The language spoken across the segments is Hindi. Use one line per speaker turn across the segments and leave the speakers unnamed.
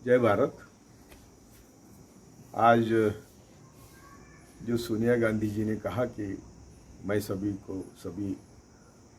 जय भारत। आज जो सोनिया गांधी जी ने कहा कि मैं सभी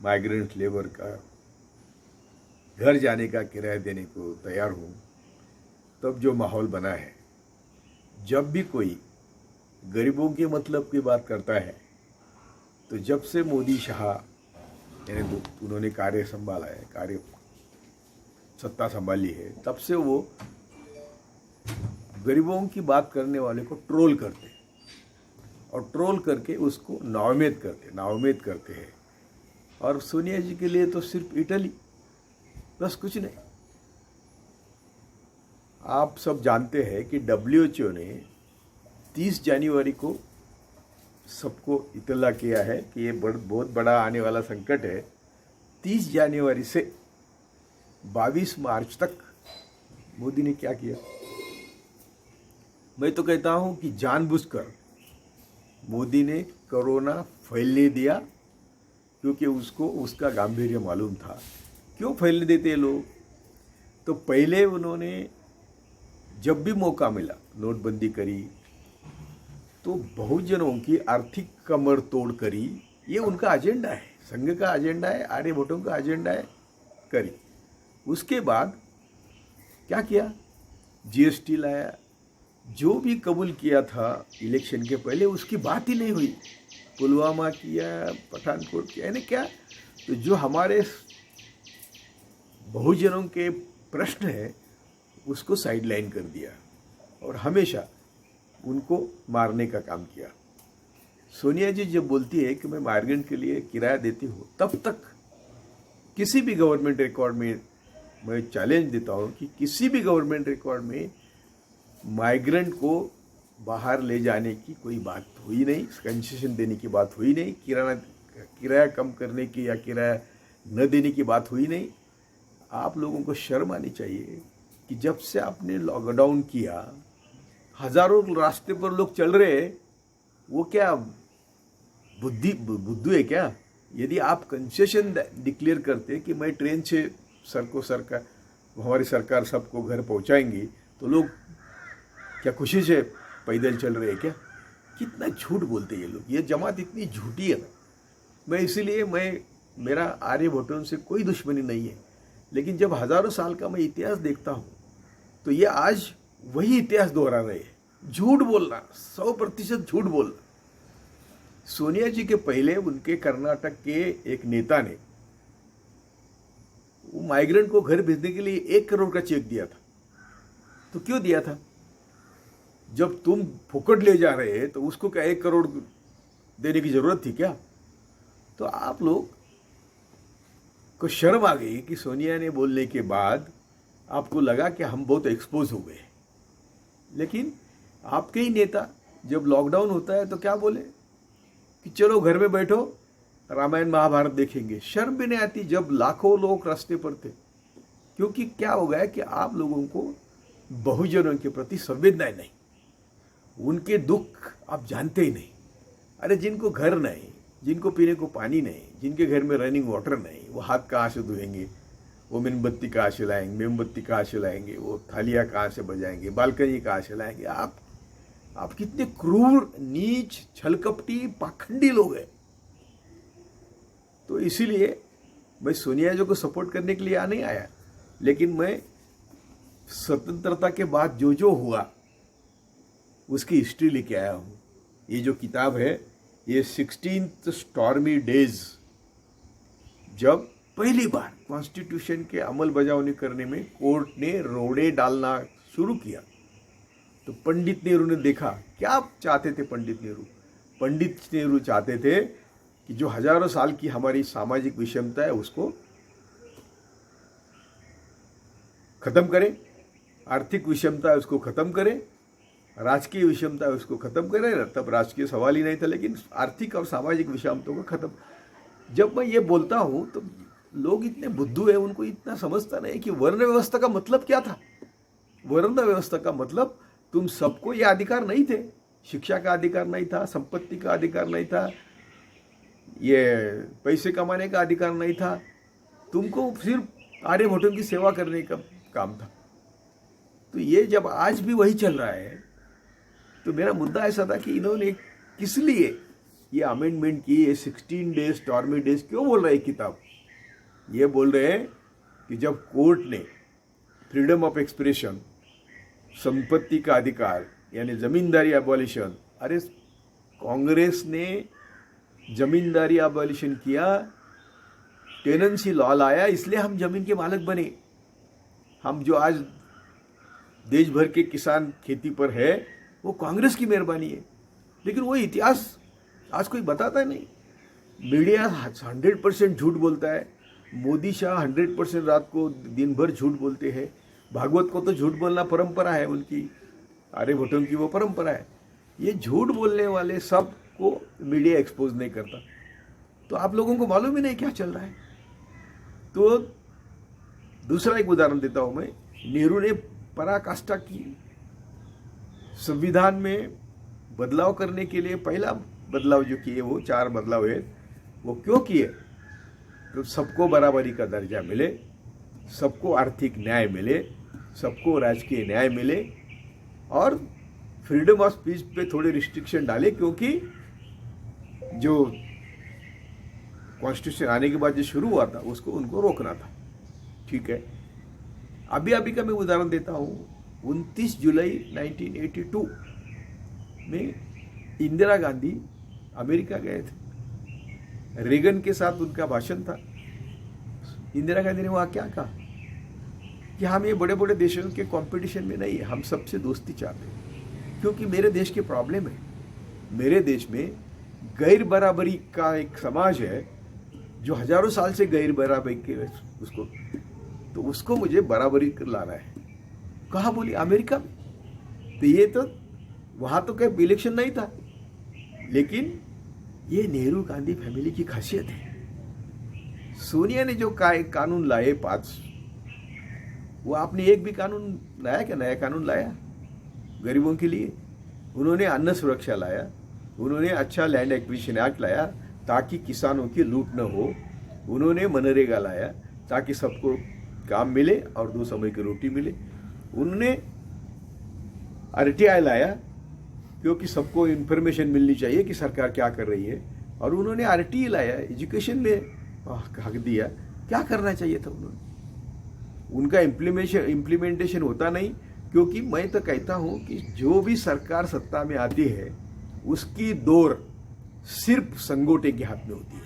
माइग्रेंट लेबर का घर जाने का किराया देने को तैयार हूँ, तब जो माहौल बना है, जब भी कोई गरीबों के मतलब की बात करता है तो जब से मोदी शाह यानी उन्होंने कार्य संभाला है, सत्ता संभाली है, तब से वो गरीबों की बात करने वाले को ट्रोल करते हैं और ट्रोल करके उसको नाउम्मीद करते हैं। और सोनिया जी के लिए तो सिर्फ इटली, बस कुछ नहीं। आप सब जानते हैं कि WHO ने 30 जनवरी को सबको इतला किया है कि ये बहुत बड़ा आने वाला संकट है। 30 जनवरी से 22 मार्च तक मोदी ने क्या किया? मैं तो कहता हूं कि जानबूझकर मोदी ने कोरोना फैलने दिया, क्योंकि उसको उसका गांभीर्य मालूम था। क्यों फैलने देते लोग? तो पहले उन्होंने जब भी मौका मिला नोटबंदी करी, तो बहुजनों की आर्थिक कमर तोड़ करी। ये उनका एजेंडा है, संघ का एजेंडा है, आर्यभट्टों का एजेंडा है, करी। उसके बाद क्या किया? GST लाया। जो भी कबूल किया था इलेक्शन के पहले, उसकी बात ही नहीं हुई। पुलवामा किया, पठानकोट किया, यानी क्या? तो जो हमारे बहुजनों के प्रश्न है उसको साइडलाइन कर दिया और हमेशा उनको मारने का काम किया। सोनिया जी जब बोलती है कि मैं माइग्रेंट के लिए किराया देती हूँ, तब तक किसी भी गवर्नमेंट रिकॉर्ड में मैं चैलेंज देता हूँ कि किसी भी गवर्नमेंट रिकॉर्ड में माइग्रेंट को बाहर ले जाने की कोई बात हुई नहीं, कंसेशन देने की बात हुई नहीं, किराया कम करने की या किराया न देने की बात हुई नहीं। आप लोगों को शर्म आनी चाहिए कि जब से आपने लॉकडाउन किया, हजारों रास्ते पर लोग चल रहे हैं। वो क्या बुद्धू है क्या? यदि आप कंसेशन डिक्लेयर करते कि मैं ट्रेन से हमारी सरकार सबको घर पहुंचाएंगी, तो लोग क्या खुशी से पैदल चल रहे हैं क्या? कितना झूठ बोलते ये लोग। ये जमात इतनी झूठी है ना। इसीलिए मेरा आर्यभट्टों से कोई दुश्मनी नहीं है, लेकिन जब हजारों साल का मैं इतिहास देखता हूँ तो ये आज वही इतिहास दोहरा रहे हैं। झूठ बोलना, 100% झूठ बोलना। सोनिया जी के पहले उनके कर्नाटक के एक नेता ने वो माइग्रेंट को घर भेजने के लिए 1 करोड़ का चेक दिया था। तो क्यों दिया था? जब तुम फुकट ले जा रहे हैं तो उसको क्या 1 करोड़ देने की जरूरत थी क्या? तो आप लोग को शर्म आ गई कि सोनिया ने बोलने के बाद आपको लगा कि हम बहुत एक्सपोज हो गए। लेकिन आपके ही नेता जब लॉकडाउन होता है तो क्या बोले कि चलो घर में बैठो, रामायण महाभारत देखेंगे। शर्म भी नहीं आती जब लाखों लोग रास्ते पर थे। क्योंकि क्या हो गया कि आप लोगों को बहुजनों के प्रति संवेदनाएं नहीं, उनके दुख आप जानते ही नहीं। अरे जिनको घर नहीं, जिनको पीने को पानी नहीं, जिनके घर में रनिंग वाटर नहीं, वो हाथ कहाँ से धोएंगे? वो मोमबत्ती कहाँ से लाएंगे? वो थालियाँ कहाँ से बजाएंगे? बालकनी कहाँ से लाएंगे? आप कितने क्रूर, नीच, छलकपटी, पाखंडी लोग हैं। तो इसीलिए मैं सोनिया जी को सपोर्ट करने के लिए नहीं आया, लेकिन मैं स्वतंत्रता के बाद जो हुआ उसकी हिस्ट्री लेके आया हूँ। ये जो किताब है, ये 16th स्टॉर्मी डेज, जब पहली बार कॉन्स्टिट्यूशन के अमल बजावनी करने में कोर्ट ने रोड़े डालना शुरू किया, तो पंडित नेहरू ने देखा। क्या चाहते थे पंडित नेहरू? पंडित नेहरू चाहते थे कि जो हजारों साल की हमारी सामाजिक विषमता है उसको खत्म करें, आर्थिक विषमता है उसको खत्म करें, राजकीय विषमता है उसको खत्म करें। तब राजकीय सवाल ही नहीं था, लेकिन आर्थिक और सामाजिक विषमताओं को खत्म। जब मैं ये बोलता हूँ तो लोग इतने बुद्धू हैं, उनको इतना समझता नहीं कि वर्ण व्यवस्था का मतलब क्या था। वर्ण व्यवस्था का मतलब तुम सबको ये अधिकार नहीं थे। शिक्षा का अधिकार नहीं था, संपत्ति का अधिकार नहीं था, ये पैसे कमाने का अधिकार नहीं था। तुमको सिर्फ आर्यभट्टों की सेवा करने का काम था। तो ये जब आज भी वही चल रहा है, तो मेरा मुद्दा ऐसा था कि इन्होंने किस लिए ये अमेंडमेंट की, ये 16 डेज स्टॉर्मी डेज क्यों बोल रहे हैं किताब? ये बोल रहे हैं कि जब कोर्ट ने फ्रीडम ऑफ एक्सप्रेशन, संपत्ति का अधिकार यानी जमींदारी अबॉलिशन, अरे कांग्रेस ने जमींदारी अबॉलिशन किया, टेनेंसी लॉ लाया, इसलिए हम जमीन के मालिक बने। हम जो आज देश भर के किसान खेती पर है वो कांग्रेस की मेहरबानी है। लेकिन वो इतिहास आज कोई बताता नहीं। मीडिया 100% झूठ बोलता है। मोदी शाह 100% रात को दिन भर झूठ बोलते हैं। भागवत को तो झूठ बोलना परंपरा है उनकी, आर्यभट्टों की वो परंपरा है। ये झूठ बोलने वाले सब को मीडिया एक्सपोज नहीं करता, तो आप लोगों को मालूम ही नहीं क्या चल रहा है। तो दूसरा एक उदाहरण देता हूं मैं। नेहरू ने पराकाष्ठा की, संविधान में बदलाव करने के लिए पहला बदलाव जो किए, वो 4 बदलाव है, वो क्यों किए? तो सबको बराबरी का दर्जा मिले, सबको आर्थिक न्याय मिले, सबको राजकीय न्याय मिले, और फ्रीडम ऑफ स्पीच पे थोड़े रिस्ट्रिक्शन डाले, क्योंकि जो कॉन्स्टिट्यूशन आने के बाद जो शुरू हुआ था उसको उनको रोकना था। ठीक है, अभी अभी का मैं उदाहरण देता हूँ। 29 जुलाई 1982 में इंदिरा गांधी अमेरिका गए थे। रेगन के साथ उनका भाषण था। इंदिरा गांधी ने वहाँ क्या कहा कि हम ये बड़े बड़े देशों के कंपटीशन में नहीं है, हम सबसे दोस्ती चाहते हैं, क्योंकि मेरे देश के प्रॉब्लम है। मेरे देश में गैर बराबरी का एक समाज है जो हजारों साल से गैर बराबरी के उसको मुझे बराबरी लाना है। कहाँ बोली? अमेरिका में। तो ये तो वहाँ तो कोई इलेक्शन नहीं था, लेकिन ये नेहरू गांधी फैमिली की खासियत है। सोनिया ने जो कानून लाए 5, वो आपने एक भी कानून लाया क्या? नया कानून लाया गरीबों के लिए? उन्होंने अन्न सुरक्षा लाया, उन्होंने अच्छा लैंड एक्विजिशन एक्ट लाया ताकि किसानों की लूट न हो, उन्होंने मनरेगा लाया ताकि सबको काम मिले और 2 समय की रोटी मिले, उन्होंने RTI लाया क्योंकि सबको इन्फॉर्मेशन मिलनी चाहिए कि सरकार क्या कर रही है, और उन्होंने RTE लाया, एजुकेशन में हक दिया। क्या करना चाहिए था उन्होंने? उनका इम्प्लीमेंटेशन होता नहीं, क्योंकि मैं तो कहता हूं कि जो भी सरकार सत्ता में आती है उसकी दौर सिर्फ संगोटे के हाथ में होती है,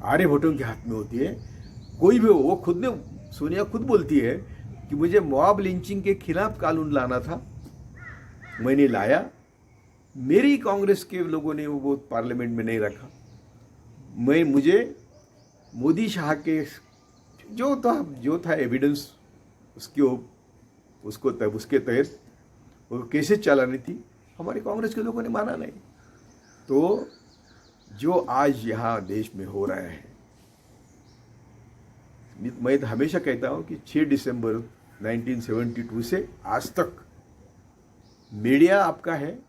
आर्यभट्टों के हाथ में होती है। कोई भी हो, वो खुद ने, सोनिया खुद बोलती है कि मुझे मॉब लिंचिंग के खिलाफ कानून लाना था, मैंने लाया, मेरी कांग्रेस के लोगों ने वो पार्लियामेंट में नहीं रखा। मुझे मोदी शाह के जो था एविडेंस उसके तहत वो कैसे चलानी थी, हमारे कांग्रेस के लोगों ने माना नहीं। तो जो आज यहाँ देश में हो रहा है, मैं तो हमेशा कहता हूँ कि 6 दिसंबर 1972 से आज तक मीडिया आपका है।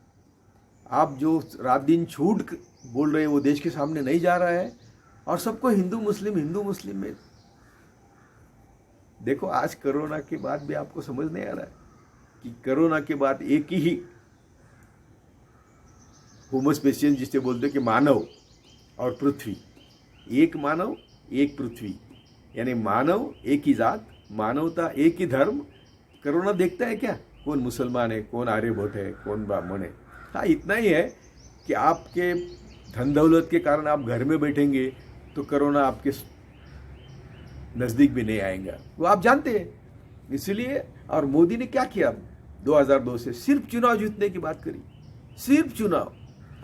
आप जो रात दिन झूठ बोल रहे हैं वो देश के सामने नहीं जा रहा है, और सबको हिंदू मुस्लिम में देखो। आज कोरोना के बाद भी आपको समझ नहीं आ रहा है कि कोरोना के बाद एक ही होमो स्पेसियस जिसे बोलते हैं कि मानव और पृथ्वी, एक मानव एक पृथ्वी, यानी मानव एक ही जात, मानवता एक ही धर्म। कोरोना देखता है क्या कौन मुसलमान है, कौन आर्यभट्ट है, कौन ब्राह्मण है? हाँ, इतना ही है कि आपके धन दौलत के कारण आप घर में बैठेंगे तो कोरोना आपके नज़दीक भी नहीं आएगा, वो आप जानते हैं। इसलिए, और मोदी ने क्या किया 2002 से? सिर्फ चुनाव जीतने की बात करी, सिर्फ चुनाव,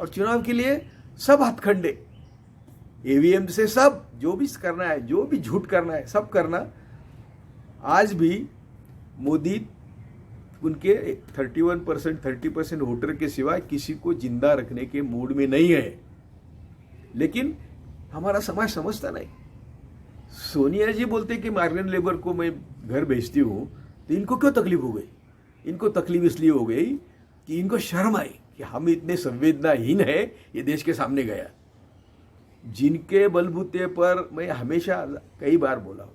और चुनाव के लिए सब हथकंडे, EVM से सब जो भी करना है, जो भी झूठ करना है, सब करना। आज भी मोदी उनके 30% वोटर के सिवाय किसी को जिंदा रखने के मूड में नहीं है। लेकिन हमारा समाज समझता नहीं। सोनिया जी बोलते कि माइग्रेंट लेबर को मैं घर भेजती हूँ, तो इनको क्यों तकलीफ हो गई? इनको तकलीफ इसलिए हो गई कि इनको शर्म आई कि हम इतने संवेदनाहीन है, ये देश के सामने गया। जिनके बलबूते पर मैं हमेशा कई बार बोला हूँ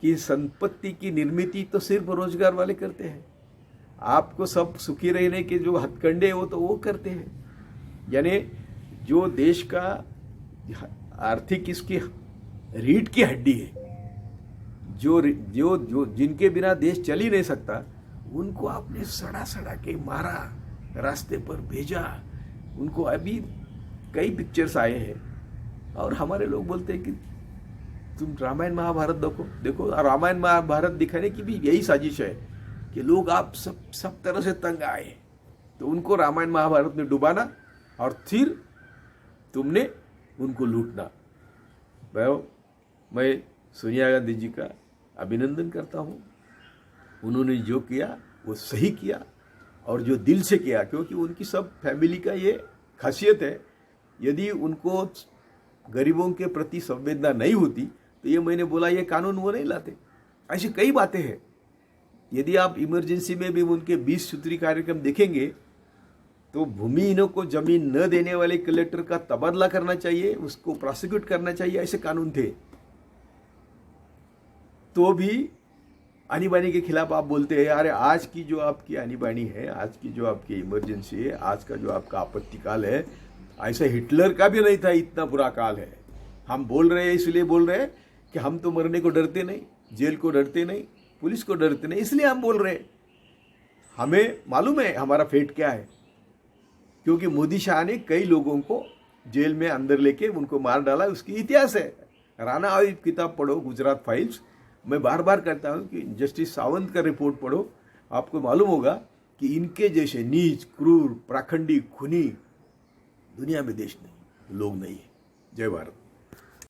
कि संपत्ति की निर्मित तो सिर्फ रोजगार वाले करते हैं, आपको सब सुखी रहने के जो हथकंडे हैं वो तो वो करते हैं। यानी जो देश का आर्थिक इसकी रीढ़ की हड्डी है, जो जो जो जिनके बिना देश चल ही नहीं सकता, उनको आपने सड़ा सड़ा के मारा, रास्ते पर भेजा। उनको अभी कई पिक्चर्स आए हैं और हमारे लोग बोलते हैं कि तुम रामायण महाभारत देखो। देखो रामायण महाभारत दिखाने की भी यही साजिश है कि लोग आप सब तरह से तंग आए, तो उनको रामायण महाभारत में डुबाना और फिर तुमने उनको लूटना। मैं सोनिया गांधी जी का अभिनंदन करता हूँ। उन्होंने जो किया वो सही किया और जो दिल से किया, क्योंकि उनकी सब फैमिली का ये खासियत है। यदि उनको गरीबों के प्रति संवेदना नहीं होती तो ये मैंने बोला ये कानून वो नहीं लाते। ऐसी कई बातें हैं। यदि आप इमरजेंसी में भी उनके 20 सूत्री कार्यक्रम देखेंगे तो भूमिहीनों को जमीन न देने वाले कलेक्टर का तबादला करना चाहिए, उसको प्रोसिक्यूट करना चाहिए, ऐसे कानून थे। तो भी आनी बानी के खिलाफ आप बोलते हैं अरे आज की जो आपकी आनी बानी है, आज की जो आपकी इमरजेंसी है, आज का जो आपका आपत्ति काल है, ऐसा हिटलर का भी नहीं था, इतना बुरा काल है। हम बोल रहे हैं इसलिए बोल रहे हैं कि हम तो मरने को डरते नहीं, जेल को डरते नहीं, पुलिस को डरते नहीं, इसलिए हम बोल रहे हैं। हमें मालूम है हमारा फेट क्या है, क्योंकि मोदी शाह ने कई लोगों को जेल में अंदर लेके उनको मार डाला, उसकी इतिहास है। राणा आयुब किताब पढ़ो, गुजरात फाइल्स। मैं बार बार कहता हूँ कि जस्टिस सावंत का रिपोर्ट पढ़ो, आपको मालूम होगा कि इनके जैसे नीच, क्रूर, पाखंडी, खूनी दुनिया में देश नहीं, लोग नहीं है। जय भारत।